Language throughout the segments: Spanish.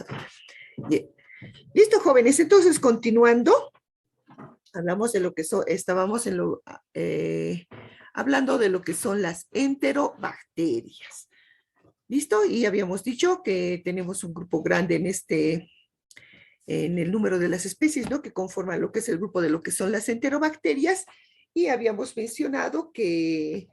computadora. Bien. Listo, jóvenes. Entonces, continuando, hablamos de lo que son, estábamos hablando de lo que son las enterobacterias. ¿Listo? Y habíamos dicho que tenemos un grupo grande en el número de las especies, ¿no? Que conforman lo que es el grupo de lo que son las enterobacterias. Y habíamos mencionado que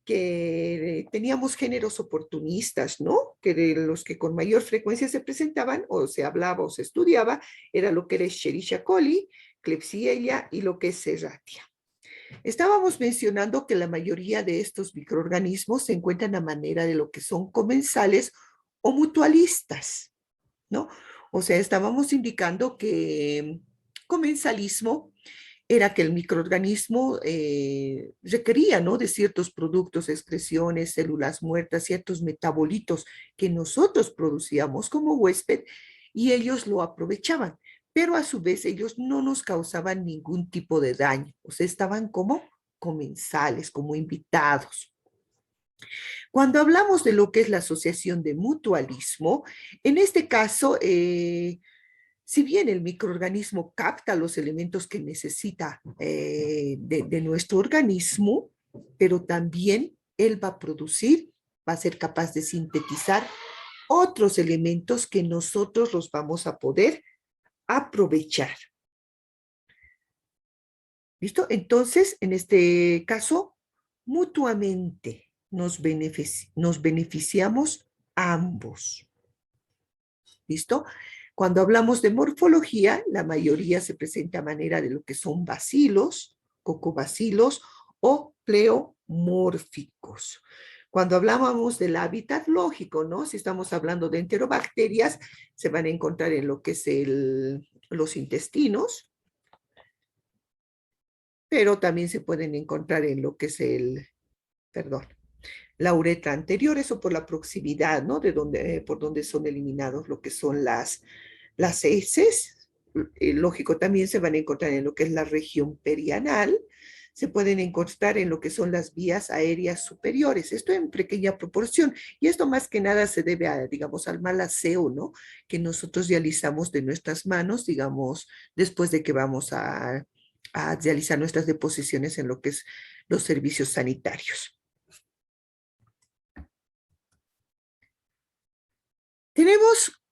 teníamos géneros oportunistas, ¿no? Que de los que con mayor frecuencia se presentaban, o se hablaba o se estudiaba, era lo que era Escherichia coli, Klebsiella y lo que es Serratia. Estábamos mencionando que la mayoría de estos microorganismos se encuentran a manera de lo que son comensales o mutualistas, ¿no? O sea, estábamos indicando que comensalismo era que el microorganismo requería, ¿no?, de ciertos productos, excreciones, células muertas, ciertos metabolitos que nosotros producíamos como huésped y ellos lo aprovechaban, pero a su vez ellos no nos causaban ningún tipo de daño, o sea, estaban como comensales, como invitados. Cuando hablamos de lo que es la asociación de mutualismo, en este caso, si bien el microorganismo capta los elementos que necesita de nuestro organismo, pero también él va a producir, va a ser capaz de sintetizar otros elementos que nosotros los vamos a poder aprovechar. ¿Listo? Entonces, en este caso, mutuamente nos beneficiamos ambos. ¿Listo? Cuando hablamos de morfología, la mayoría se presenta a manera de lo que son bacilos, cocobacilos o pleomórficos. Cuando hablábamos del hábitat lógico, ¿no? Si estamos hablando de enterobacterias, se van a encontrar en lo que es los intestinos, pero también se pueden encontrar en lo que es la uretra anterior, eso por la proximidad, ¿no? Por donde son eliminados lo que son las heces. Lógico, también se van a encontrar en lo que es la región perianal, se pueden encontrar en lo que son las vías aéreas superiores, esto en pequeña proporción, y esto más que nada se debe a, digamos, al mal aseo, ¿no?, que nosotros realizamos de nuestras manos, digamos, después de que vamos a realizar nuestras deposiciones en lo que es los servicios sanitarios. Tenemos,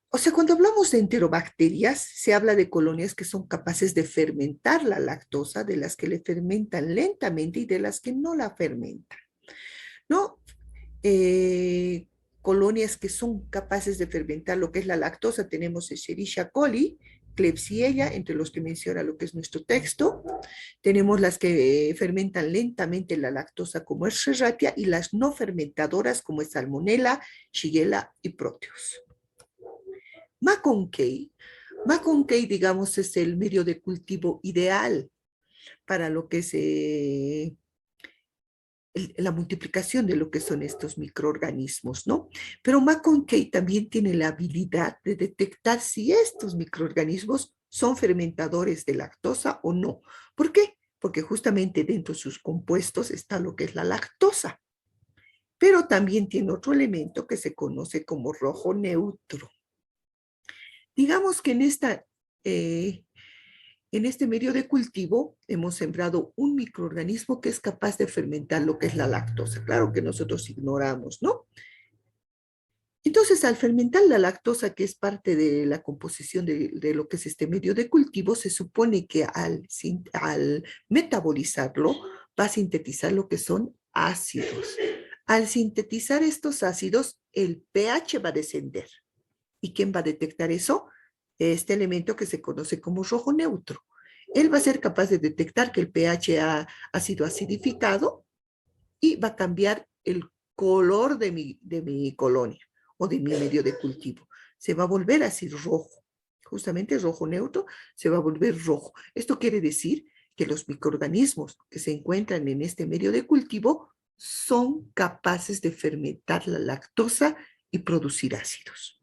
o sea, cuando hablamos de enterobacterias, se habla de colonias que son capaces de fermentar la lactosa, de las que le fermentan lentamente y de las que no la fermentan, ¿no? Colonias que son capaces de fermentar lo que es la lactosa, tenemos Escherichia coli, Klebsiella, entre los que menciona lo que es nuestro texto. Tenemos las que fermentan lentamente la lactosa como es Serratia y las no fermentadoras como es Salmonella, Shigella y Proteus. Maconcay, digamos, es el medio de cultivo ideal para lo que es la multiplicación de lo que son estos microorganismos, ¿no? Pero Maconcay también tiene la habilidad de detectar si estos microorganismos son fermentadores de lactosa o no. ¿Por qué? Porque justamente dentro de sus compuestos está lo que es la lactosa. Pero también tiene otro elemento que se conoce como rojo neutro. Digamos que en este medio de cultivo hemos sembrado un microorganismo que es capaz de fermentar lo que es la lactosa. Claro que nosotros ignoramos, ¿no? Entonces, al fermentar la lactosa, que es parte de la composición de lo que es este medio de cultivo, se supone que al metabolizarlo va a sintetizar lo que son ácidos. Al sintetizar estos ácidos, el pH va a descender. ¿Y quién va a detectar eso? Este elemento que se conoce como rojo neutro. Él va a ser capaz de detectar que el pH ha sido acidificado y va a cambiar el color de mi colonia o de mi medio de cultivo. Se va a volver así rojo. Justamente rojo neutro se va a volver rojo. Esto quiere decir que los microorganismos que se encuentran en este medio de cultivo son capaces de fermentar la lactosa y producir ácidos.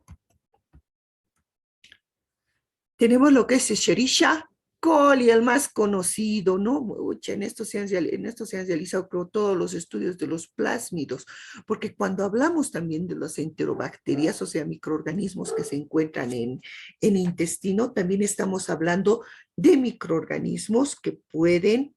Tenemos lo que es Escherichia coli, el más conocido, ¿no? Ucha, en esto se han realizado creo, todos los estudios de los plásmidos, porque cuando hablamos también de las enterobacterias, o sea, microorganismos que se encuentran en intestino, también estamos hablando de microorganismos que pueden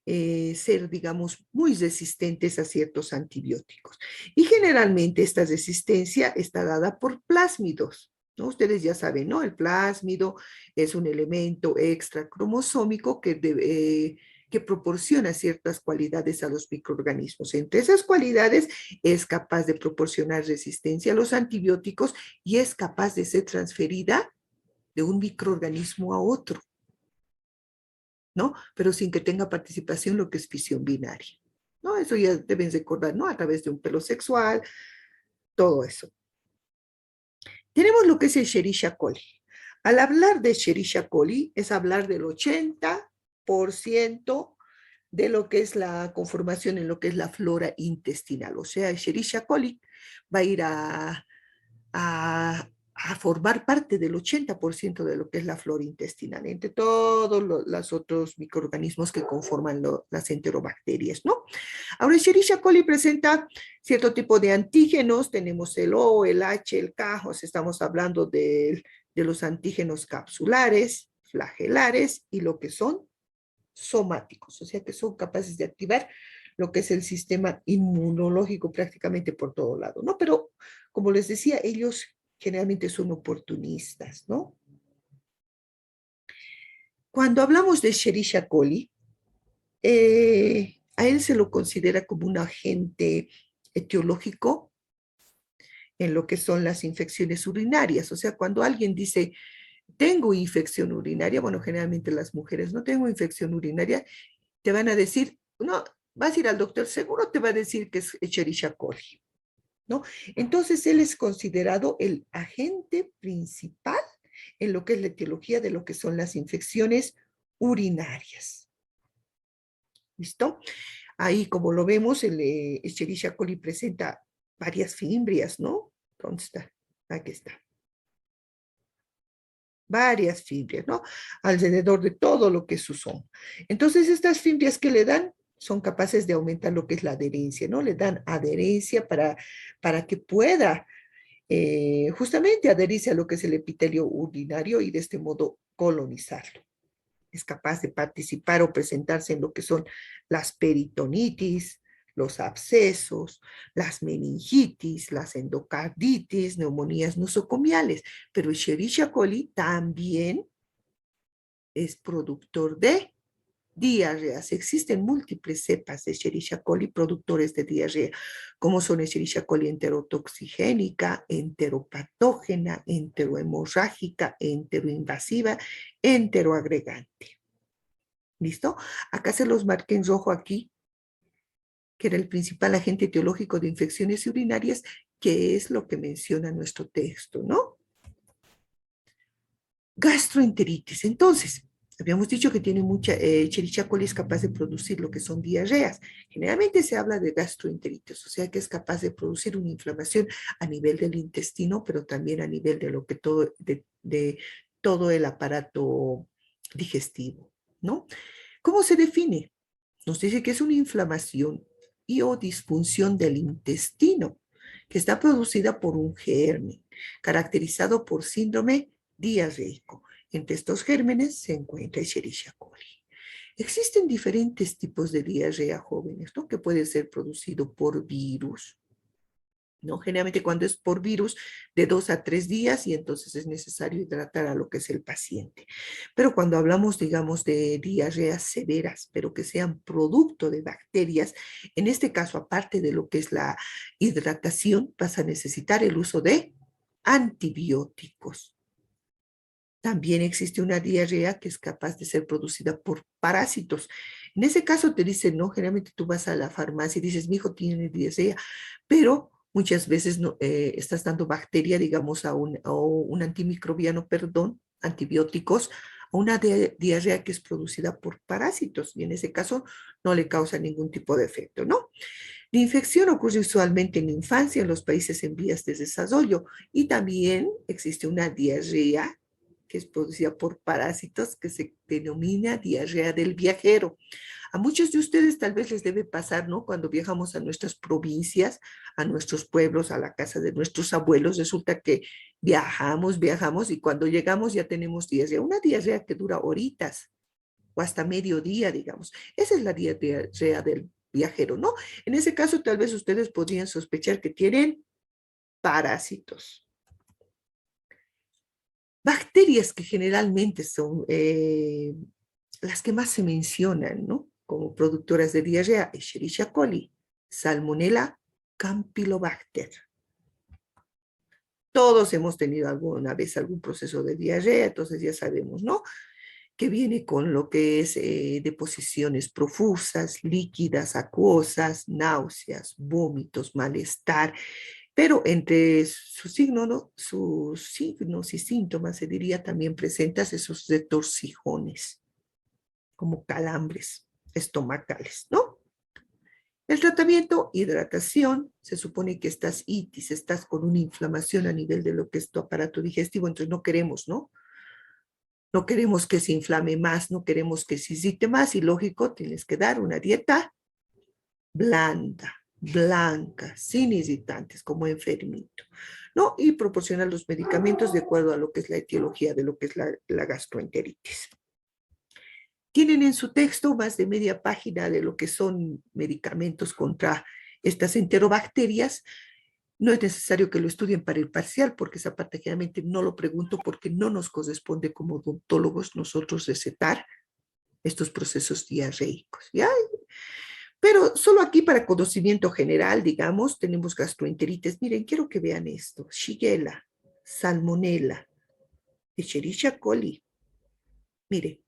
ser, digamos, muy resistentes a ciertos antibióticos. Y generalmente esta resistencia está dada por plásmidos, ¿no? Ustedes ya saben, ¿no? El plásmido es un elemento extra cromosómico que proporciona ciertas cualidades a los microorganismos. Entre esas cualidades es capaz de proporcionar resistencia a los antibióticos y es capaz de ser transferida de un microorganismo a otro, ¿no? Pero sin que tenga participación lo que es fisión binaria, ¿no? Eso ya deben recordar, ¿no? A través de un pelo sexual, todo eso. Tenemos lo que es el Escherichia coli. Al hablar de Escherichia coli es hablar del 80% de lo que es la conformación en lo que es la flora intestinal. O sea, Escherichia coli va a ir a formar parte del 80% de lo que es la flora intestinal, entre todos los otros microorganismos que conforman las enterobacterias, ¿no? Ahora, Escherichia coli presenta cierto tipo de antígenos, tenemos el O, el H, el K, o sea, estamos hablando de los antígenos capsulares, flagelares y lo que son somáticos, o sea que son capaces de activar lo que es el sistema inmunológico prácticamente por todo lado, ¿no? Pero, como les decía, ellos generalmente son oportunistas, ¿no? Cuando hablamos de Escherichia coli, a él se lo considera como un agente etiológico en lo que son las infecciones urinarias. O sea, cuando alguien dice, tengo infección urinaria, bueno, generalmente las mujeres no tengo infección urinaria, te van a decir, no, vas a ir al doctor, seguro te va a decir que es Escherichia coli, ¿no? Entonces, él es considerado el agente principal en lo que es la etiología de lo que son las infecciones urinarias. ¿Listo? Ahí, como lo vemos, el Escherichia coli presenta varias fimbrias, ¿no? ¿Dónde está? Aquí está. Varias fimbrias, ¿no? Alrededor de todo lo que es su soma. Entonces, estas fimbrias que le dan son capaces de aumentar lo que es la adherencia, ¿no? Le dan adherencia para que pueda justamente adherirse a lo que es el epitelio urinario y de este modo colonizarlo. Es capaz de participar o presentarse en lo que son las peritonitis, los abscesos, las meningitis, las endocarditis, neumonías nosocomiales, pero Escherichia coli también es productor de diarreas. Existen múltiples cepas de Escherichia coli productores de diarrea, como son Escherichia coli enterotoxigénica, enteropatógena, enterohemorrágica, enteroinvasiva, enteroagregante. ¿Listo? Acá se los marqué en rojo aquí, que era el principal agente etiológico de infecciones urinarias, que es lo que menciona nuestro texto, ¿no? Gastroenteritis. Entonces, habíamos dicho que tiene mucha, Escherichia coli es capaz de producir lo que son diarreas. Generalmente se habla de gastroenteritis, o sea que es capaz de producir una inflamación a nivel del intestino, pero también a nivel de lo que de todo el aparato digestivo, ¿no? ¿Cómo se define? Nos dice que es una inflamación y o disfunción del intestino que está producida por un germen, caracterizado por síndrome diarreico. Entre estos gérmenes se encuentra Escherichia coli. Existen diferentes tipos de diarrea jóvenes, ¿no? Que puede ser producido por virus, ¿no? Generalmente cuando es por virus, de 2 a 3 días y entonces es necesario hidratar a lo que es el paciente. Pero cuando hablamos, digamos, de diarreas severas, pero que sean producto de bacterias, en este caso, aparte de lo que es la hidratación, vas a necesitar el uso de antibióticos. También existe una diarrea que es capaz de ser producida por parásitos. En ese caso te dicen, no, generalmente tú vas a la farmacia y dices, mi hijo tiene diarrea, pero muchas veces no, estás dando bacteria, digamos, a un antimicrobiano, perdón, antibióticos, a una diarrea que es producida por parásitos y en ese caso no le causa ningún tipo de efecto, ¿no? La infección ocurre usualmente en la infancia en los países en vías de desarrollo y también existe una diarrea que es producida por parásitos, que se denomina diarrea del viajero. A muchos de ustedes tal vez les debe pasar, ¿no? Cuando viajamos a nuestras provincias, a nuestros pueblos, a la casa de nuestros abuelos, resulta que viajamos y cuando llegamos ya tenemos diarrea, una diarrea que dura horitas o hasta mediodía, digamos. Esa es la diarrea del viajero, ¿no? En ese caso, tal vez ustedes podrían sospechar que tienen parásitos. Bacterias que generalmente son las que más se mencionan, ¿no? Como productoras de diarrea, Escherichia coli, Salmonella, Campylobacter. Todos hemos tenido alguna vez algún proceso de diarrea, entonces ya sabemos, ¿no? Que viene con lo que es deposiciones profusas, líquidas, acuosas, náuseas, vómitos, malestar, pero entre sus signos, ¿no? Sus signos y síntomas, se diría, también presentas esos retorcijones, como calambres estomacales, ¿no? El tratamiento, hidratación, se supone que estás itis, estás con una inflamación a nivel de lo que es tu aparato digestivo, entonces no queremos, ¿no? No queremos que se inflame más, no queremos que se irrite más y lógico, tienes que dar una dieta blanda, blanca, sin irritantes, como enfermito, ¿no? Y proporcionar los medicamentos de acuerdo a lo que es la etiología de lo que es la gastroenteritis. Tienen en su texto más de media página de lo que son medicamentos contra estas enterobacterias. No es necesario que lo estudien para el parcial, porque esa parte generalmente no lo pregunto porque no nos corresponde como odontólogos nosotros recetar estos procesos diarreicos, ¿ya? Pero solo aquí para conocimiento general, digamos, tenemos gastroenteritis. Miren, quiero que vean esto. Shigella, Salmonella, Escherichia coli. Miren,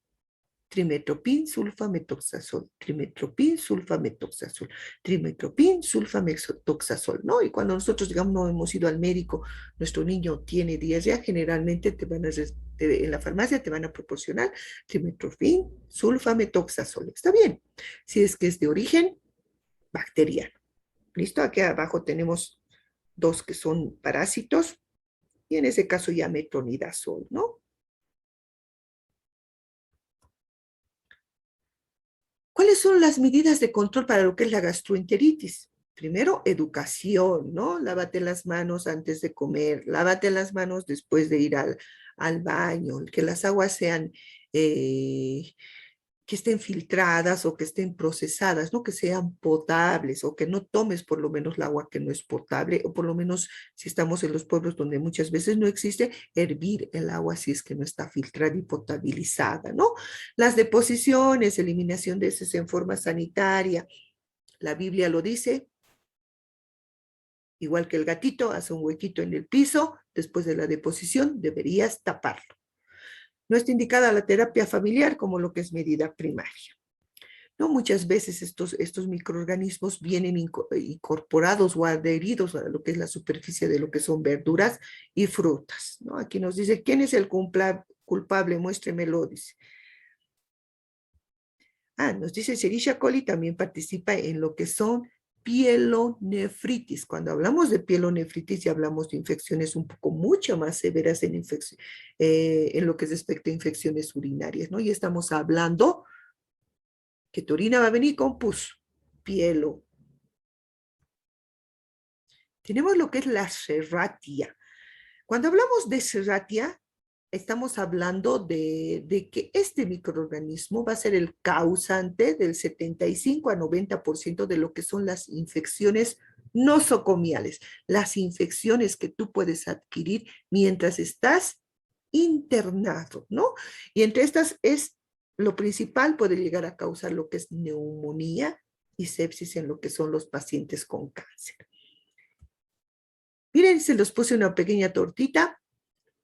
trimetopin, sulfametoxazol, trimetopin, sulfametoxazol, trimetopin, sulfametoxazol, ¿no? Y cuando nosotros, digamos, no hemos ido al médico, nuestro niño tiene diarrea, generalmente en la farmacia te van a proporcionar trimetopin, sulfametoxazol. Está bien, si es que es de origen bacteriano. ¿Listo? Aquí abajo tenemos dos que son parásitos y en ese caso ya metronidazol, ¿no? ¿Cuáles son las medidas de control para lo que es la gastroenteritis? Primero, educación, ¿no? Lávate las manos antes de comer, lávate las manos después de ir al baño, que las aguas sean, que estén filtradas o que estén procesadas, ¿no? Que sean potables o que no tomes por lo menos el agua que no es potable o por lo menos si estamos en los pueblos donde muchas veces no existe, hervir el agua si es que no está filtrada y potabilizada, ¿no? Las deposiciones, eliminación de heces en forma sanitaria, la Biblia lo dice, igual que el gatito hace un huequito en el piso, después de la deposición deberías taparlo. No está indicada la terapia familiar como lo que es medida primaria. ¿No? Muchas veces estos microorganismos vienen incorporados o adheridos a lo que es la superficie de lo que son verduras y frutas, ¿no? Aquí nos dice, ¿quién es el culpable? Muéstremelo, dice. Nos dice Escherichia coli también participa en lo que son pielonefritis. Cuando hablamos de pielonefritis ya hablamos de infecciones un poco mucho más severas en lo que es respecto a infecciones urinarias, ¿no? Y estamos hablando que tu orina va a venir con pus, pielo. Tenemos lo que es la serratia. Cuando hablamos de serratia, estamos hablando de que este microorganismo va a ser el causante del 75 a 90% de lo que son las infecciones nosocomiales, las infecciones que tú puedes adquirir mientras estás internado, ¿no? Y entre estas es lo principal, puede llegar a causar lo que es neumonía y sepsis en lo que son los pacientes con cáncer. Miren, se los puse una pequeña tortita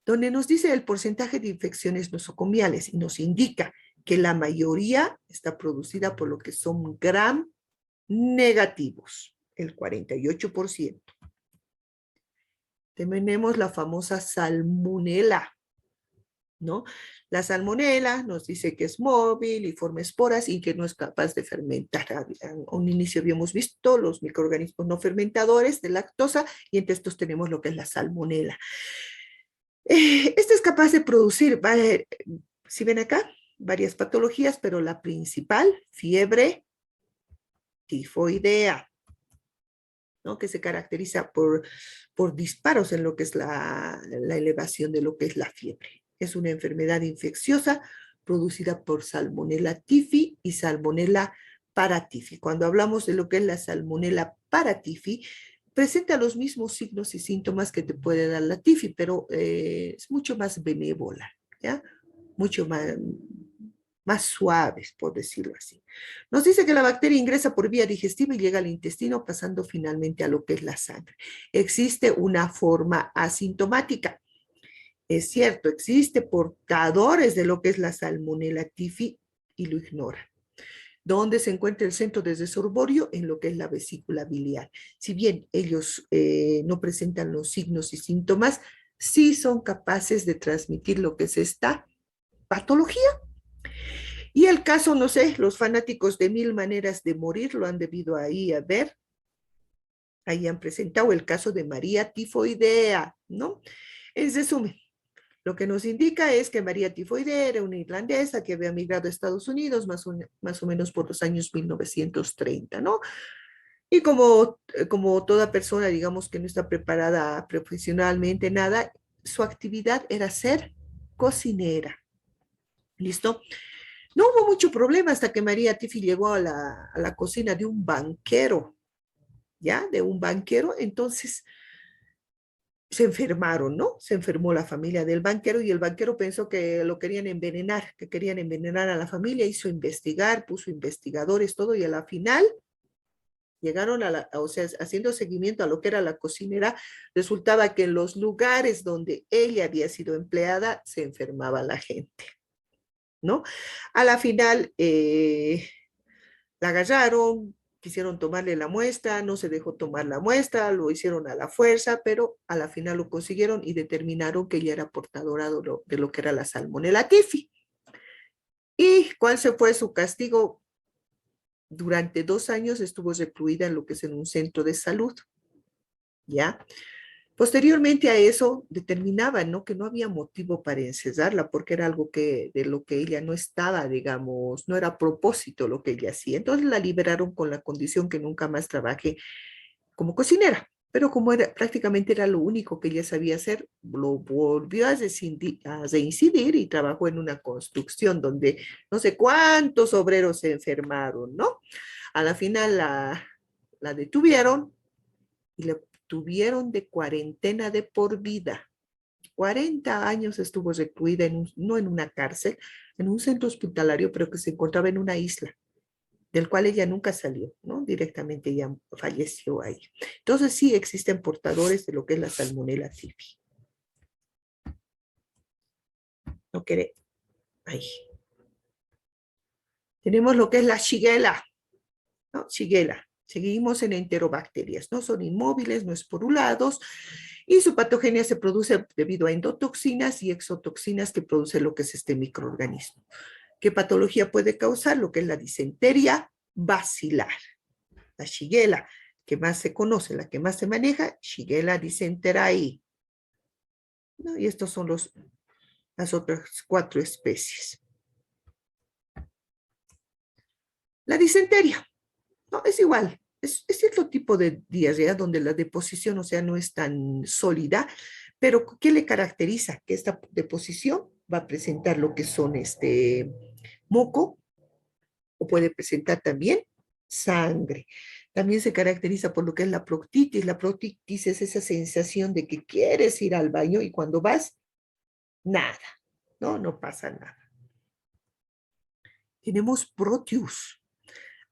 donde nos dice el porcentaje de infecciones nosocomiales y nos indica que la mayoría está producida por lo que son gram negativos, el 48%. Tenemos la famosa salmonela, ¿no? La salmonela nos dice que es móvil y forma esporas y que no es capaz de fermentar. A un inicio habíamos visto los microorganismos no fermentadores de lactosa y entre estos tenemos lo que es la salmonela. Este es capaz de producir, si ven acá, varias patologías, pero la principal, fiebre tifoidea, ¿no? Que se caracteriza por disparos en lo que es la elevación de lo que es la fiebre. Es una enfermedad infecciosa producida por Salmonella typhi y Salmonella paratyphi. Cuando hablamos de lo que es la Salmonella paratyphi, presenta los mismos signos y síntomas que te puede dar la tifi, pero es mucho más benévola, ¿ya? Mucho más suaves, por decirlo así. Nos dice que la bacteria ingresa por vía digestiva y llega al intestino, pasando finalmente a lo que es la sangre. Existe una forma asintomática. Es cierto, existe portadores de lo que es la Salmonella typhi y lo ignoran. ¿Dónde se encuentra el centro de desorborio? En lo que es la vesícula biliar. Si bien ellos no presentan los signos y síntomas, sí son capaces de transmitir lo que es esta patología. Y el caso, no sé, los fanáticos de Mil Maneras de Morir lo han debido ahí a ver. Ahí han presentado el caso de María Tifoidea, ¿no? En resumen, lo que nos indica es que María Tifoidea era una irlandesa que había migrado a Estados Unidos más o menos por los años 1930, ¿no? Y como toda persona, digamos, que no está preparada profesionalmente, nada, su actividad era ser cocinera. ¿Listo? No hubo mucho problema hasta que María Tiffy llegó a la cocina de un banquero, ¿ya? De un banquero, entonces se enfermaron, ¿no? Se enfermó la familia del banquero y el banquero pensó que lo querían envenenar, que querían envenenar a la familia, hizo investigar, puso investigadores, todo, y a la final llegaron o sea, haciendo seguimiento a lo que era la cocinera, resultaba que en los lugares donde ella había sido empleada se enfermaba la gente, ¿no? A la final la agarraron, quisieron tomarle la muestra, no se dejó tomar la muestra, lo hicieron a la fuerza, pero a la final lo consiguieron y determinaron que ella era portadora de lo que era la Salmonella typhi. ¿Y cuál se fue su castigo? Durante 2 años estuvo recluida en lo que es en un centro de salud, ¿ya? Posteriormente a eso determinaban, ¿no? Que no había motivo para encerrarla porque era algo de lo que ella no estaba, digamos, no era a propósito lo que ella hacía. Entonces la liberaron con la condición que nunca más trabaje como cocinera. Pero como prácticamente era lo único que ella sabía hacer, lo volvió a reincidir y trabajó en una construcción donde no sé cuántos obreros se enfermaron, ¿no? A la final la detuvieron y le tuvieron de cuarentena de por vida. 40 años estuvo recluida, no en una cárcel, en un centro hospitalario, pero que se encontraba en una isla, del cual ella nunca salió, ¿no? Directamente ella falleció ahí. Entonces sí existen portadores de lo que es la Salmonella typhi. No quiere, ahí. Tenemos lo que es la Shigella, ¿no? Shigella. Seguimos en enterobacterias, no son inmóviles, no esporulados, y su patogenia se produce debido a endotoxinas y exotoxinas que produce lo que es este microorganismo. ¿Qué patología puede causar? Lo que es la disentería bacilar. La Shigella, que más se conoce, la que más se maneja, Shigella disenterae, ¿no? Y estos son las otras 4 especies. La disentería, ¿no? Es igual. Es cierto tipo de diarrea donde la deposición, o sea, no es tan sólida, pero ¿qué le caracteriza? Que esta deposición va a presentar lo que son moco, o puede presentar también sangre. También se caracteriza por lo que es la proctitis. La proctitis es esa sensación de que quieres ir al baño y cuando vas, nada, ¿no? No pasa nada. Tenemos Proteus.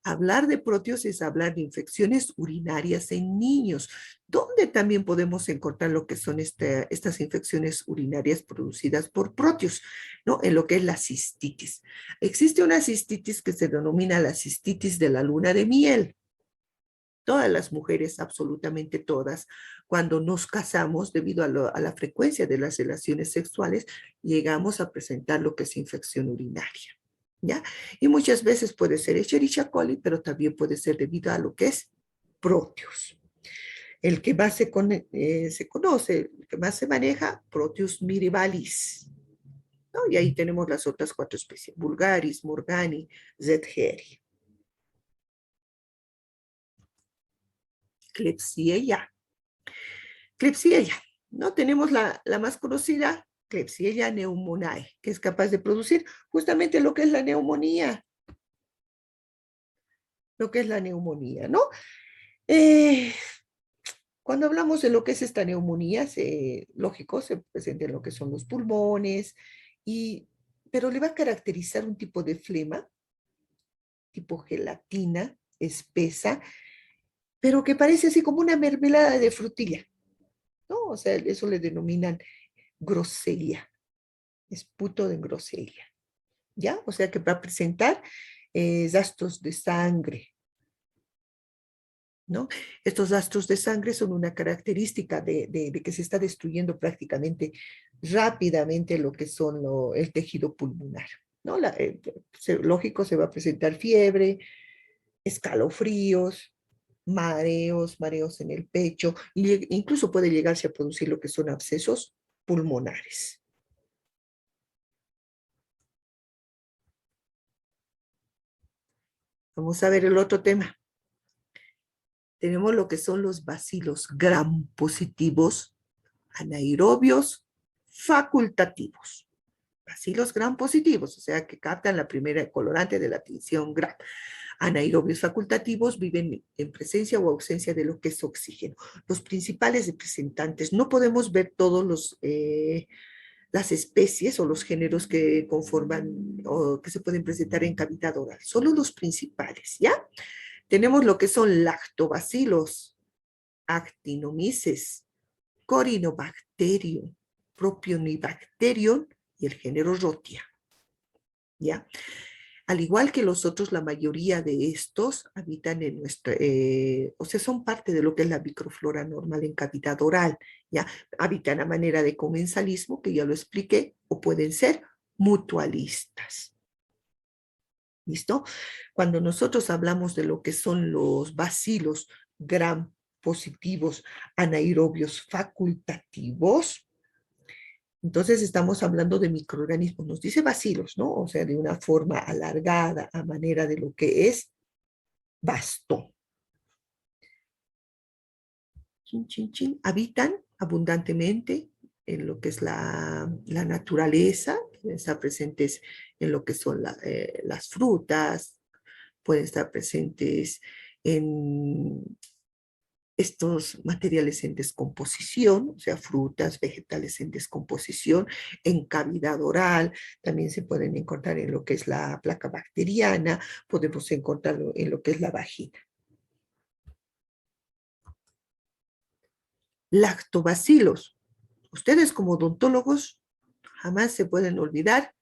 Hablar de Proteus es hablar de infecciones urinarias en niños, donde también podemos encontrar lo que son estas infecciones urinarias producidas por Proteus, ¿no? En lo que es la cistitis. Existe una cistitis que se denomina la cistitis de la luna de miel. Todas las mujeres, absolutamente todas, cuando nos casamos, debido a la frecuencia de las relaciones sexuales, llegamos a presentar lo que es infección urinaria, ¿ya? Y muchas veces puede ser Escherichia coli, pero también puede ser debido a lo que es Proteus. El que más se conoce, el que más se maneja, Proteus mirabilis, ¿no? Y ahí tenemos las otras 4 especies, Vulgaris, Morgani, Zedgeri. Klebsiella. Klebsiella, ¿no? Tenemos la más conocida, Klebsiella pneumoniae, que es capaz de producir justamente lo que es la neumonía. Lo que es la neumonía, ¿no? Eh, Cuando hablamos de lo que es esta neumonía, lógico, se presenta en lo que son los pulmones, y, pero le va a caracterizar un tipo de flema, tipo gelatina, espesa, pero que parece así como una mermelada de frutilla, ¿no? O sea, eso le denominan groselia, esputo de groselia, ¿ya? O sea, que va a presentar rastros de sangre, ¿no? Estos rastros de sangre son una característica de que se está destruyendo prácticamente rápidamente lo que son el tejido pulmonar, ¿no? Lógico, se va a presentar fiebre, escalofríos, mareos en el pecho, e incluso puede llegarse a producir lo que son abscesos pulmonares. Vamos a ver el otro tema. Tenemos lo que son los bacilos gram positivos, anaerobios, facultativos. Bacilos gram positivos, o sea, que captan la primera colorante de la tinción gram. Anaerobios facultativos viven en presencia o ausencia de lo que es oxígeno. Los principales representantes, no podemos ver todos las especies o los géneros que conforman o que se pueden presentar en cavidad oral, solo los principales, ¿ya? Tenemos lo que son lactobacilos, actinomyces, Corynebacterium, Propionibacterium y el género Rhotia, ¿ya? Al igual que los otros, la mayoría de estos habitan en nuestra, o sea, son parte de lo que es la microflora normal en cavidad oral, ¿ya? Habitan a manera de comensalismo, que ya lo expliqué, o pueden ser mutualistas. ¿Listo? Cuando nosotros hablamos de lo que son los bacilos gram positivos anaerobios facultativos, entonces estamos hablando de microorganismos, nos dice bacilos, ¿no? O sea, de una forma alargada a manera de lo que es bastón. Chin, chin, chin. Habitan abundantemente en lo que es la naturaleza, están presentes en lo que son las frutas, pueden estar presentes en estos materiales en descomposición, o sea, frutas, vegetales en descomposición, en cavidad oral, también se pueden encontrar en lo que es la placa bacteriana, podemos encontrarlo en lo que es la vagina. Lactobacilos. Ustedes como odontólogos jamás se pueden olvidar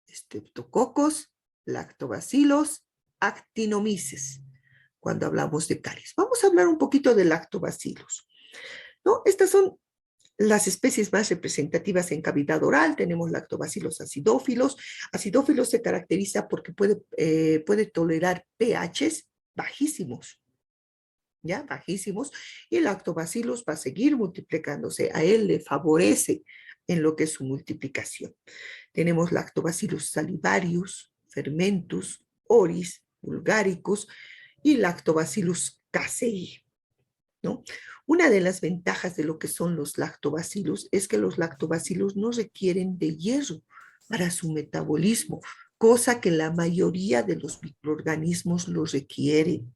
Streptococcus, lactobacilos, actinomyces, cuando hablamos de caries. Vamos a hablar un poquito de lactobacilos, ¿no? Estas son las especies más representativas en cavidad oral. Tenemos lactobacilos acidófilos. Acidófilos se caracteriza porque puede tolerar pHs bajísimos, ¿ya? Bajísimos. Y el lactobacillus va a seguir multiplicándose. A él le favorece en lo que es su multiplicación. Tenemos lactobacillus salivarius, fermentus, oris, vulgaricus y lactobacillus casei, ¿no? Una de las ventajas de lo que son los lactobacillus es que los lactobacillus no requieren de hierro para su metabolismo, cosa que la mayoría de los microorganismos lo requieren,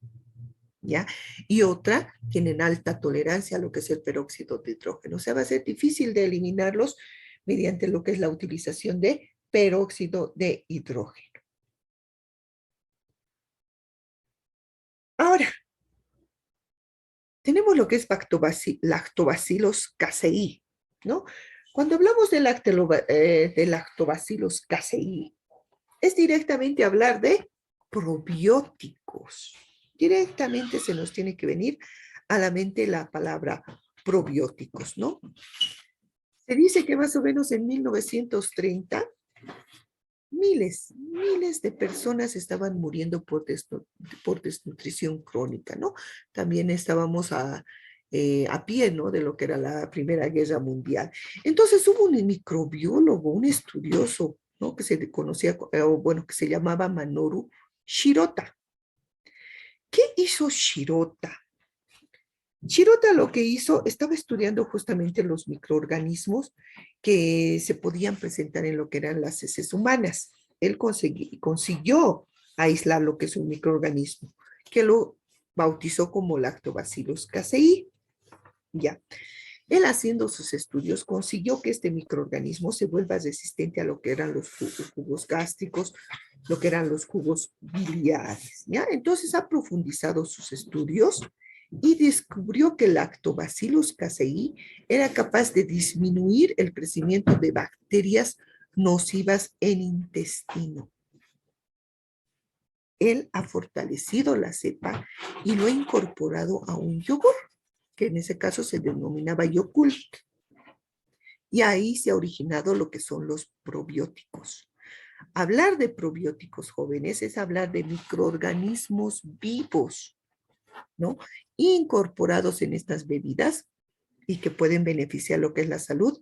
¿ya? Y otra, tienen alta tolerancia a lo que es el peróxido de hidrógeno. O sea, va a ser difícil de eliminarlos mediante lo que es la utilización de peróxido de hidrógeno. Ahora, tenemos lo que es lactobacillus casei, ¿no? Cuando hablamos de lactobacillus casei, es directamente hablar de probióticos. Directamente se nos tiene que venir a la mente la palabra probióticos, ¿no? Se dice que más o menos en 1930, miles de personas estaban muriendo por desnutrición crónica, ¿no? También estábamos a pie, ¿no? De lo que era la Primera Guerra Mundial. Entonces hubo un microbiólogo, un estudioso, ¿no? Que se conocía, o bueno, que se llamaba Manoru Shirota. ¿Qué hizo Shirota? Shirota lo que hizo, estaba estudiando justamente los microorganismos que se podían presentar en lo que eran las heces humanas. Él consiguió aislar lo que es un microorganismo, que lo bautizó como Lactobacillus casei. Ya. Él haciendo sus estudios consiguió que este microorganismo se vuelva resistente a lo que eran los jugos gástricos, lo que eran los jugos biliares, ¿ya? Entonces ha profundizado sus estudios y descubrió que el Lactobacillus casei era capaz de disminuir el crecimiento de bacterias nocivas en intestino. Él ha fortalecido la cepa y lo ha incorporado a un yogur, que en ese caso se denominaba Yakult. Y ahí se ha originado lo que son los probióticos. Hablar de probióticos jóvenes es hablar de microorganismos vivos, ¿no? Incorporados en estas bebidas y que pueden beneficiar lo que es la salud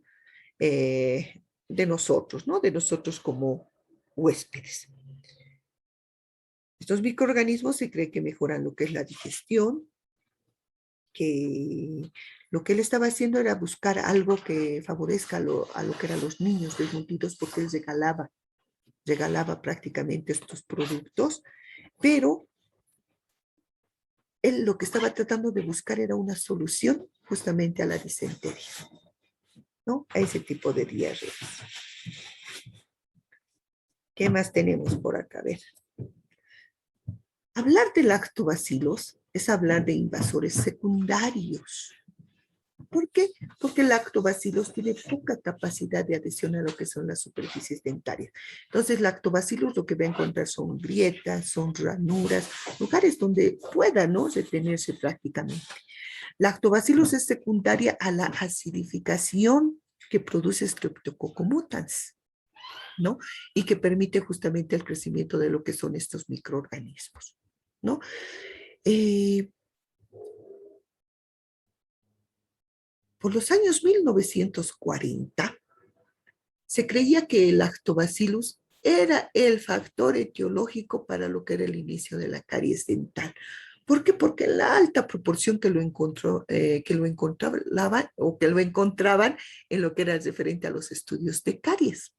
de nosotros, ¿no? De nosotros como huéspedes. Estos microorganismos se cree que mejoran lo que es la digestión, que lo que él estaba haciendo era buscar algo que favorezca a lo que eran los niños desnutridos, porque él regalaba prácticamente estos productos, pero él lo que estaba tratando de buscar era una solución justamente a la disentería, ¿no? A ese tipo de diarreas. ¿Qué más tenemos por acá? A ver. Hablar de lactobacilos es hablar de invasores secundarios. ¿Por qué? Porque el lactobacillus tiene poca capacidad de adhesión a lo que son las superficies dentarias. Entonces, lactobacillus lo que va a encontrar son grietas, son ranuras, lugares donde pueda, ¿no?, detenerse prácticamente. Lactobacillus es secundaria a la acidificación que produce Streptococcus mutans, ¿no? Y que permite justamente el crecimiento de lo que son estos microorganismos, ¿no? Por los años 1940, se creía que el lactobacillus era el factor etiológico para lo que era el inicio de la caries dental. ¿Por qué? Porque la alta proporción que lo encontraban en lo que era referente a los estudios de caries.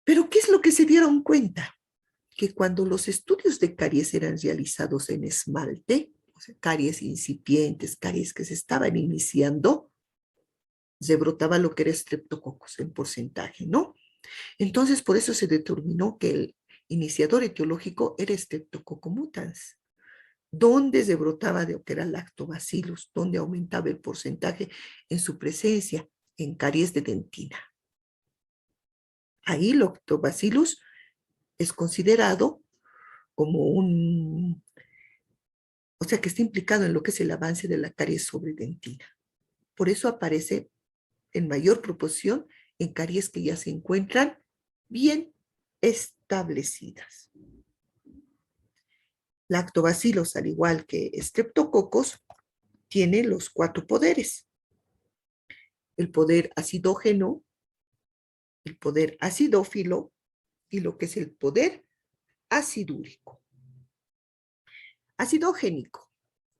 Pero ¿qué es lo que se dieron cuenta? Que cuando los estudios de caries eran realizados en esmalte, o sea, caries incipientes, caries que se estaban iniciando, se brotaba lo que era estreptococos en porcentaje, ¿no? Entonces, por eso se determinó que el iniciador etiológico era Streptococcus mutans, donde se brotaba de lo que era lactobacillus, donde aumentaba el porcentaje en su presencia en caries de dentina. Ahí lactobacillus es considerado como o sea, que está implicado en lo que es el avance de la caries sobre dentina. Por eso aparece en mayor proporción en caries que ya se encuentran bien establecidas. Lactobacillus, al igual que Streptococcus, tiene los 4 poderes. El poder acidógeno, el poder acidófilo y lo que es el poder acidúrico. Acidogénico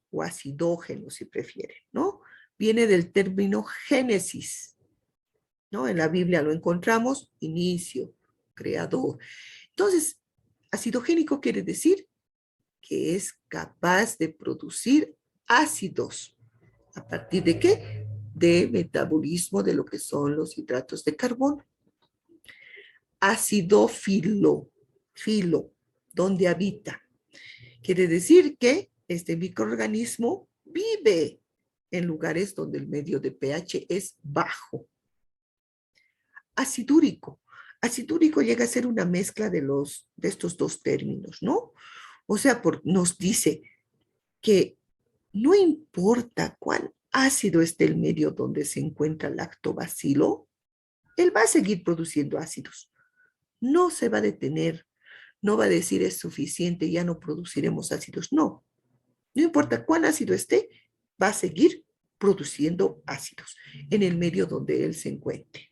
o acidógeno, si prefieren, ¿no? Viene del término génesis, ¿no? En la Biblia lo encontramos, inicio, creador. Entonces, acidogénico quiere decir que es capaz de producir ácidos. ¿A partir de qué? De metabolismo de lo que son los hidratos de carbono. Acidófilo, filo, donde habita. Quiere decir que este microorganismo vive en lugares donde el medio de pH es bajo. Acidúrico. Acidúrico llega a ser una mezcla de estos dos términos, ¿no? O sea, nos dice que no importa cuán ácido esté el medio donde se encuentra el lactobacilo, él va a seguir produciendo ácidos. No se va a detener, no va a decir es suficiente, ya no produciremos ácidos. No, No importa cuán ácido esté, va a seguir produciendo ácidos en el medio donde él se encuentre.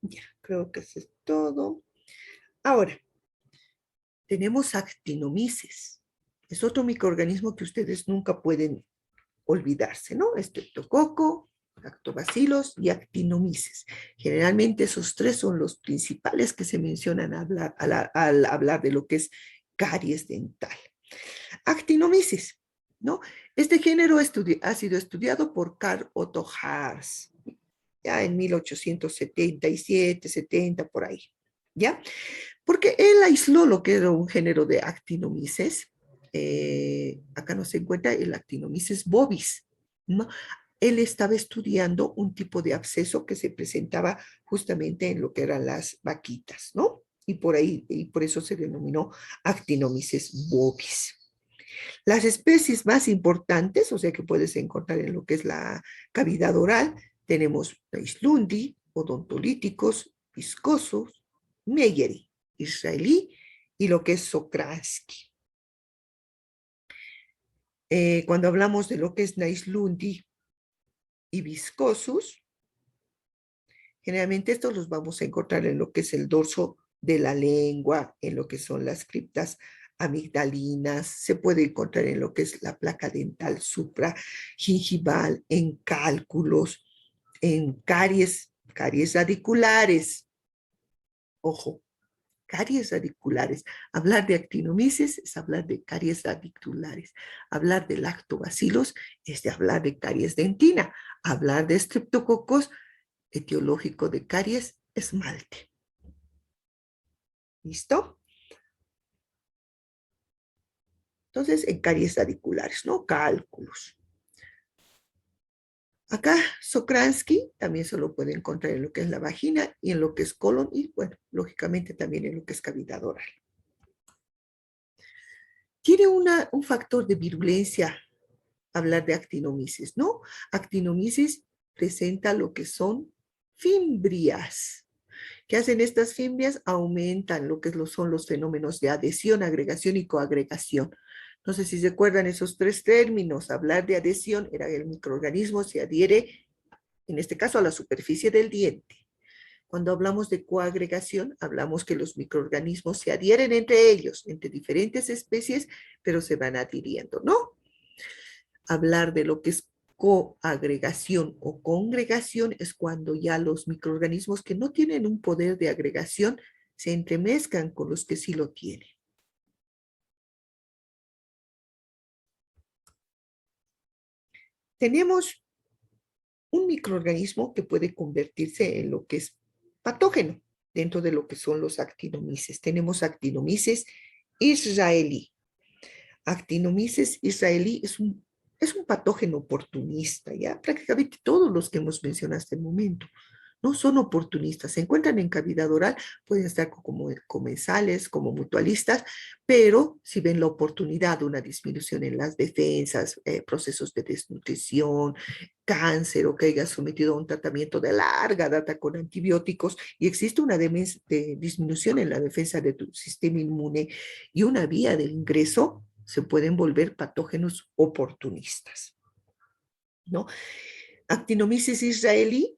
Ya, creo que eso es todo. Ahora, tenemos actinomices. Es otro microorganismo que ustedes nunca pueden olvidarse, ¿no? Estreptococo, lactobacilos y actinomices. Generalmente esos tres son los principales que se mencionan al hablar de lo que es caries dental. Actinomices, ¿no? Este género ha sido estudiado por Carl Otto Haas, ya en 1877, 70, por ahí, ¿ya? Porque él aisló lo que era un género de actinomices. Acá no se encuentra el actinomices bovis, ¿no? Él estaba estudiando un tipo de absceso que se presentaba justamente en lo que eran las vaquitas, ¿no? Y por ahí, y por eso se denominó actinomices bovis. Las especies más importantes, o sea, que puedes encontrar en lo que es la cavidad oral, tenemos Naislundi, odontolíticos, viscosos, Meyeri, israelí, y lo que es Sokransky. Cuando hablamos de lo que es Naislundi y viscosus, generalmente estos los vamos a encontrar en lo que es el dorso de la lengua, en lo que son las criptas amigdalinas, se puede encontrar en lo que es la placa dental supragingival, en cálculos, en caries radiculares. Ojo, caries radiculares. Hablar de actinomices es hablar de caries radiculares. Hablar de lactobacilos es de hablar de caries dentina. Hablar de estreptococos, etiológico de caries, esmalte. ¿Listo? Entonces, en caries radiculares, ¿no? Cálculos. Acá, Sokransky también se lo puede encontrar en lo que es la vagina y en lo que es colon y, bueno, lógicamente también en lo que es cavidad oral. Tiene un factor de virulencia hablar de actinomices, ¿no? Actinomices presenta lo que son fimbrias. ¿Qué hacen estas fimbrias? Aumentan lo que son los fenómenos de adhesión, agregación y coagregación. No sé si se acuerdan esos tres términos. Hablar de adhesión era el microorganismo se adhiere, en este caso, a la superficie del diente. Cuando hablamos de coagregación, hablamos que los microorganismos se adhieren entre ellos, entre diferentes especies, pero se van adhiriendo, ¿no? Hablar de lo que es coagregación o congregación es cuando ya los microorganismos que no tienen un poder de agregación se entremezclan con los que sí lo tienen. Tenemos un microorganismo que puede convertirse en lo que es patógeno dentro de lo que son los actinomices. Tenemos actinomices israelí. Actinomices israelí es un patógeno oportunista, ya prácticamente todos los que hemos mencionado hasta el momento. No son oportunistas, se encuentran en cavidad oral, pueden estar como comensales, como mutualistas, pero si ven la oportunidad de una disminución en las defensas, procesos de desnutrición, cáncer o que haya sometido a un tratamiento de larga data con antibióticos y existe una disminución en la defensa de tu sistema inmune y una vía de ingreso, se pueden volver patógenos oportunistas, ¿no? Actinomices israelí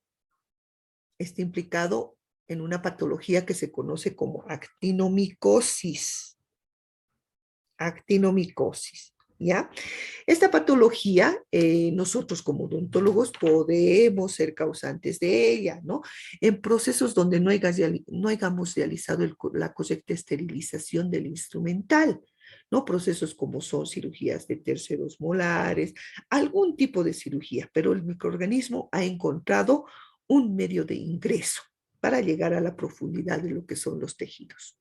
está implicado en una patología que se conoce como actinomicosis. Actinomicosis, ¿ya? Esta patología, nosotros como odontólogos podemos ser causantes de ella, ¿no? En procesos donde no hayamos realizado la correcta esterilización del instrumental, ¿no? Procesos como son cirugías de terceros molares, algún tipo de cirugía, pero el microorganismo ha encontrado un medio de ingreso para llegar a la profundidad de lo que son los tejidos.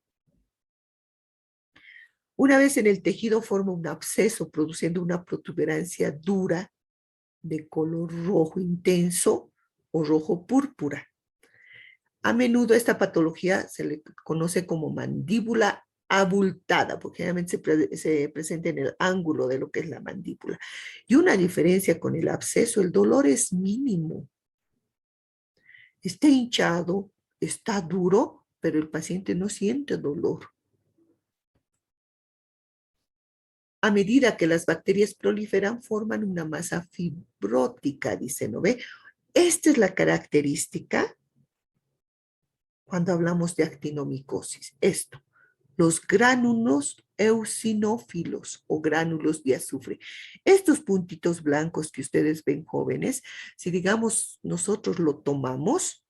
Una vez en el tejido forma un absceso produciendo una protuberancia dura de color rojo intenso o rojo púrpura. A menudo esta patología se le conoce como mandíbula abultada, porque generalmente se presenta en el ángulo de lo que es la mandíbula. Y una diferencia con el absceso, el dolor es mínimo. Está hinchado, está duro, pero el paciente no siente dolor. A medida que las bacterias proliferan, forman una masa fibrótica, dice, ¿no ve? Esta es la característica cuando hablamos de actinomicosis. Esto, los gránulos eosinófilos o gránulos de azufre. Estos puntitos blancos que ustedes ven, jóvenes, si digamos nosotros lo tomamos,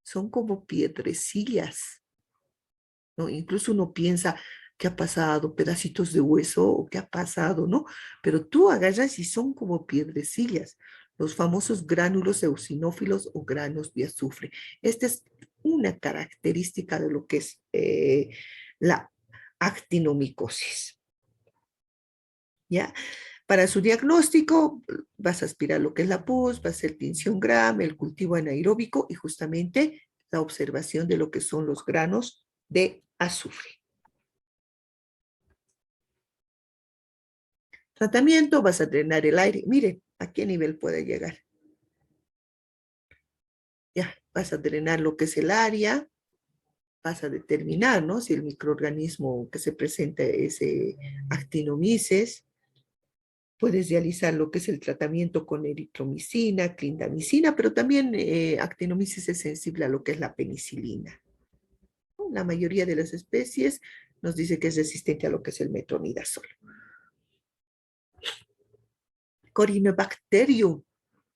son como piedrecillas, ¿no? Incluso uno piensa, ¿qué ha pasado? Pedacitos de hueso o qué ha pasado, ¿no? Pero tú agarras y son como piedrecillas, los famosos gránulos eosinófilos o granos de azufre. Esta es una característica de lo que es la actinomicosis, ¿ya? Para su diagnóstico vas a aspirar lo que es la pus, va a ser tinción Gram, el cultivo anaeróbico y justamente la observación de lo que son los granos de azufre. Tratamiento, vas a drenar el aire. Mire, ¿a qué nivel puede llegar? Ya, vas a drenar lo que es el área, vas a determinar, ¿no? Si el microorganismo que se presenta es actinomyces. Puedes realizar lo que es el tratamiento con eritromicina, clindamicina, pero también actinomyces es sensible a lo que es la penicilina. La mayoría de las especies nos dice que es resistente a lo que es el metronidazol. Corynebacterium.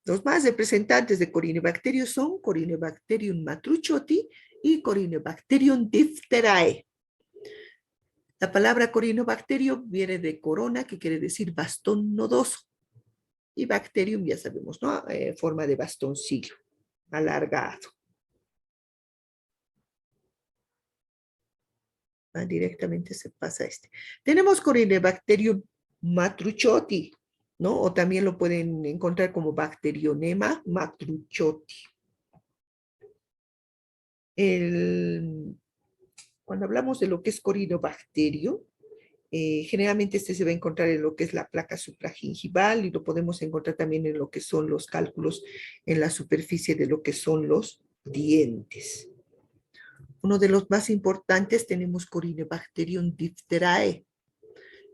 Los más representantes de Corynebacterium son Corynebacterium matruchoti y Corynebacterium diphtherae. La palabra Corynebacterium viene de corona, que quiere decir bastón nodoso. Y bacterium, ya sabemos, ¿no? Forma de bastoncillo, alargado. Directamente se pasa este. Tenemos Corynebacterium matruchoti, ¿no? O también lo pueden encontrar como Bacterionema matruchoti. Cuando hablamos de lo que es Corynebacterium, generalmente este se va a encontrar en lo que es la placa supragingival y lo podemos encontrar también en lo que son los cálculos en la superficie de lo que son los dientes. Uno de los más importantes tenemos Corynebacterium diphtherae,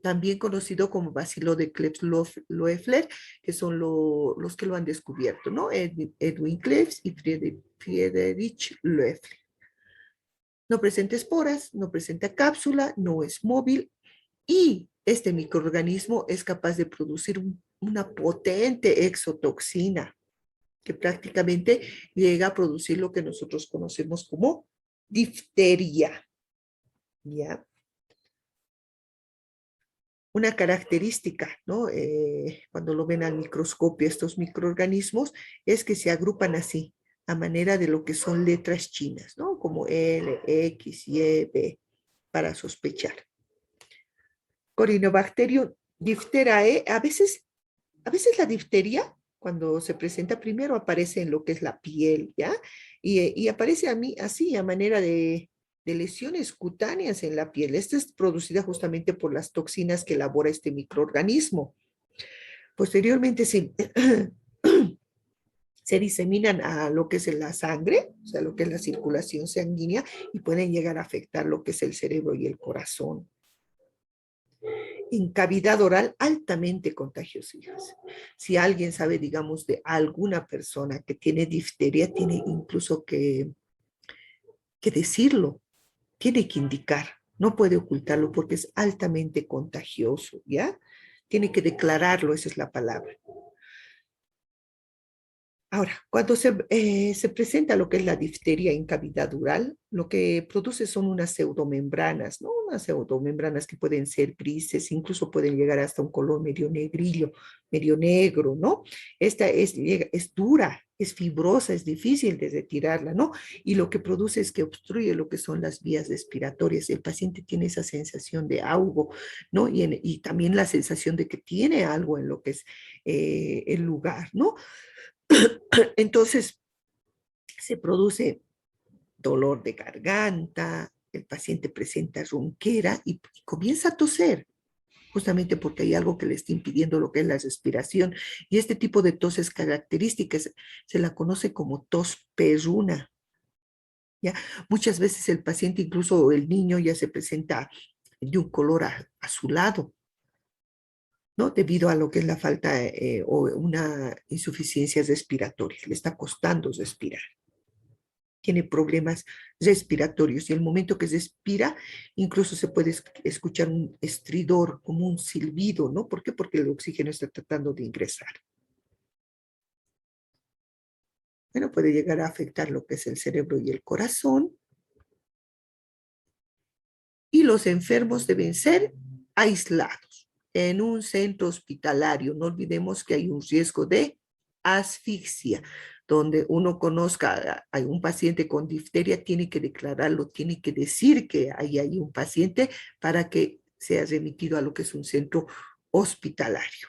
también conocido como bacilo de Klebs-Loeffler, que son los que lo han descubierto, ¿no? Edwin Klebs y Friedrich Loeffler. No presenta esporas, no presenta cápsula, no es móvil y este microorganismo es capaz de producir una potente exotoxina que prácticamente llega a producir lo que nosotros conocemos como difteria, ¿ya? Una característica, ¿no? Cuando lo ven al microscopio, estos microorganismos, es que se agrupan así, a manera de lo que son letras chinas, ¿no? Como L, X, Y, B, para sospechar. Corynebacterium diphtherae, a veces la difteria, cuando se presenta primero, aparece en lo que es la piel, ¿ya? Y aparece a mí así, a manera de lesiones cutáneas en la piel. Esta es producida justamente por las toxinas que elabora este microorganismo. Posteriormente se diseminan a lo que es en la sangre, o sea, lo que es la circulación sanguínea, y pueden llegar a afectar lo que es el cerebro y el corazón. En cavidad oral altamente contagiosas. Si alguien sabe, digamos, de alguna persona que tiene difteria, tiene incluso que decirlo, tiene que indicar, no puede ocultarlo porque es altamente contagioso, ¿ya? Tiene que declararlo, esa es la palabra. Ahora, cuando se presenta lo que es la difteria en cavidad oral, lo que produce son unas pseudomembranas, ¿no? Unas pseudomembranas que pueden ser grises, incluso pueden llegar hasta un color medio negrillo, medio negro, ¿no? Esta es dura, es fibrosa, es difícil de retirarla, ¿no? Y lo que produce es que obstruye lo que son las vías respiratorias. El paciente tiene esa sensación de ahogo, ¿no? Y también la sensación de que tiene algo en lo que es el lugar, ¿no? Entonces, se produce dolor de garganta, el paciente presenta ronquera y comienza a toser, justamente porque hay algo que le está impidiendo lo que es la respiración. Y este tipo de tos es característica, se la conoce como tos perruna. ¿ya? Muchas veces el paciente, incluso el niño, ya se presenta de un color azulado, ¿no? Debido a lo que es la falta o una insuficiencia respiratoria. Le está costando respirar. Tiene problemas respiratorios y el momento que respira, incluso se puede escuchar un estridor, como un silbido, ¿no? ¿Por qué? Porque el oxígeno está tratando de ingresar. Bueno, puede llegar a afectar lo que es el cerebro y el corazón. Y los enfermos deben ser aislados en un centro hospitalario. No olvidemos que hay un riesgo de asfixia. Donde uno conozca a un paciente con difteria, tiene que declararlo, tiene que decir que hay un paciente para que sea remitido a lo que es un centro hospitalario.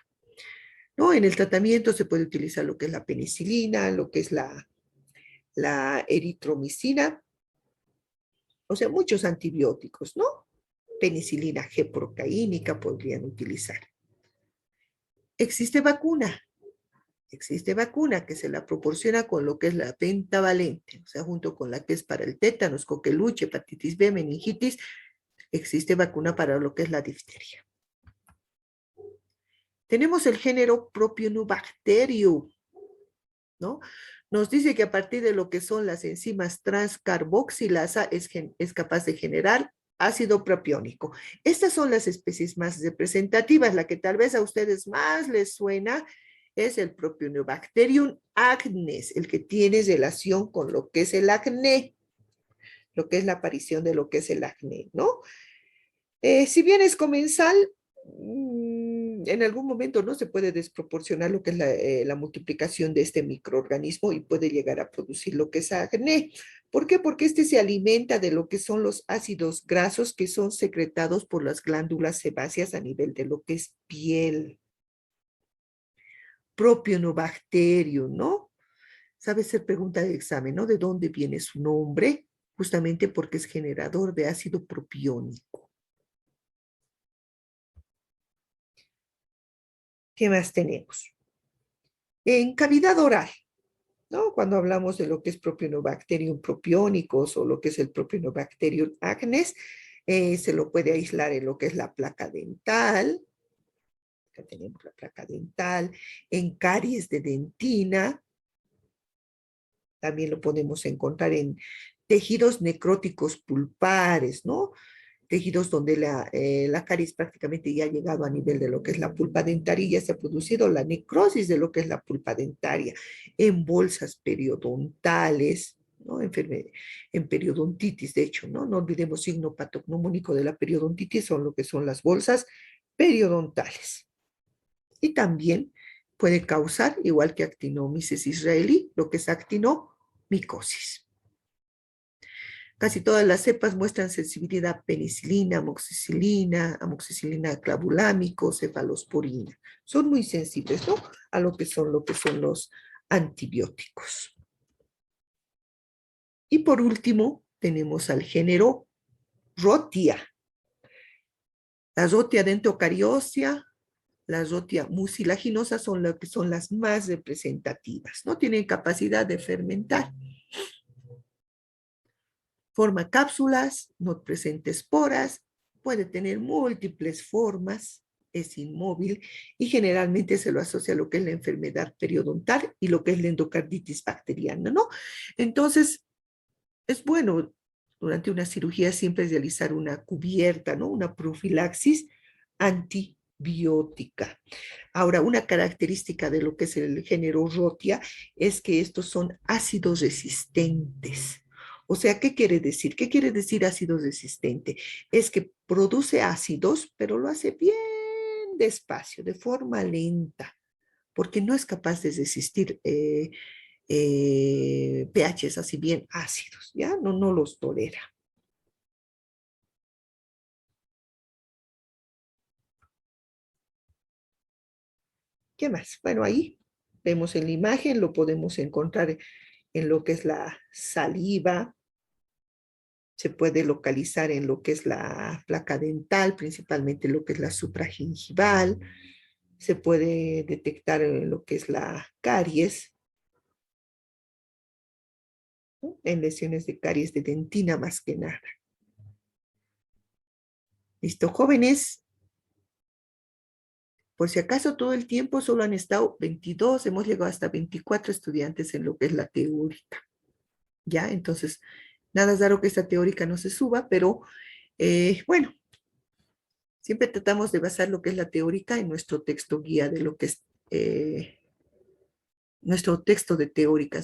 ¿No? En el tratamiento se puede utilizar lo que es la penicilina, lo que es la eritromicina, o sea, muchos antibióticos, ¿no? Penicilina G procaínica podrían utilizar. Existe vacuna que se la proporciona con lo que es la pentavalente, o sea, junto con la que es para el tétanos, coqueluche, hepatitis B, meningitis, existe vacuna para lo que es la difteria. Tenemos el género Propionibacterium, ¿no? Nos dice que a partir de lo que son las enzimas transcarboxilasa es capaz de generar ácido propiónico. Estas son las especies más representativas. La que tal vez a ustedes más les suena es el Propionibacterium acnes, el que tiene relación con lo que es el acné, lo que es la aparición de lo que es el acné, ¿no? Si bien es comensal, en algún momento no se puede desproporcionar lo que es la multiplicación de este microorganismo y puede llegar a producir lo que es acné. ¿Por qué? Porque este se alimenta de lo que son los ácidos grasos que son secretados por las glándulas sebáceas a nivel de lo que es piel. Propionibacterium, ¿no? Sabe ser pregunta de examen, ¿no? ¿De dónde viene su nombre? Justamente porque es generador de ácido propiónico. ¿Qué más tenemos? En cavidad oral, ¿no? Cuando hablamos de lo que es Propionibacterium propionicos o lo que es el Propionibacterium acnes, se lo puede aislar en lo que es la placa dental. Acá tenemos la placa dental, en caries de dentina. También lo podemos encontrar en tejidos necróticos pulpares, ¿no? Tejidos donde la caries prácticamente ya ha llegado a nivel de lo que es la pulpa dentaria y ya se ha producido la necrosis de lo que es la pulpa dentaria, en bolsas periodontales, ¿no? En periodontitis, de hecho, ¿no? No olvidemos signo patognomónico de la periodontitis, son lo que son las bolsas periodontales. Y también puede causar, igual que actinomyces israelí, lo que es actinomicosis. Casi todas las cepas muestran sensibilidad a penicilina, amoxicilina clavulámico, cefalosporina. Son muy sensibles, ¿no? A lo que son los antibióticos. Y por último, tenemos al género Rhotia. La Rhotia dentocariósea, la Rhotia mucilaginosa son lo que son las más representativas, ¿no? Tienen capacidad de fermentar. Forma cápsulas, no presenta esporas, puede tener múltiples formas, es inmóvil y generalmente se lo asocia a lo que es la enfermedad periodontal y lo que es la endocarditis bacteriana, ¿no? Entonces, es bueno durante una cirugía siempre realizar una cubierta, ¿no? Una profilaxis antibiótica. Ahora, una característica de lo que es el género Rhotia es que estos son ácidos resistentes. O sea, ¿qué quiere decir? ¿Qué quiere decir ácido resistente? Es que produce ácidos, pero lo hace bien despacio, de forma lenta, porque no es capaz de resistir pHs así bien ácidos, ¿ya? No los tolera. ¿Qué más? Bueno, ahí vemos en la imagen, lo podemos encontrar en lo que es la saliva, se puede localizar en lo que es la placa dental, principalmente lo que es la supragingival, se puede detectar en lo que es la caries, ¿no? En lesiones de caries de dentina más que nada. Listo, jóvenes. Por si acaso todo el tiempo solo han estado 22, hemos llegado hasta 24 estudiantes en lo que es la teórica. ¿Ya? Entonces, nada es raro que esta teórica no se suba, pero bueno, siempre tratamos de basar lo que es la teórica en nuestro texto guía de lo que es nuestro texto de teóricas.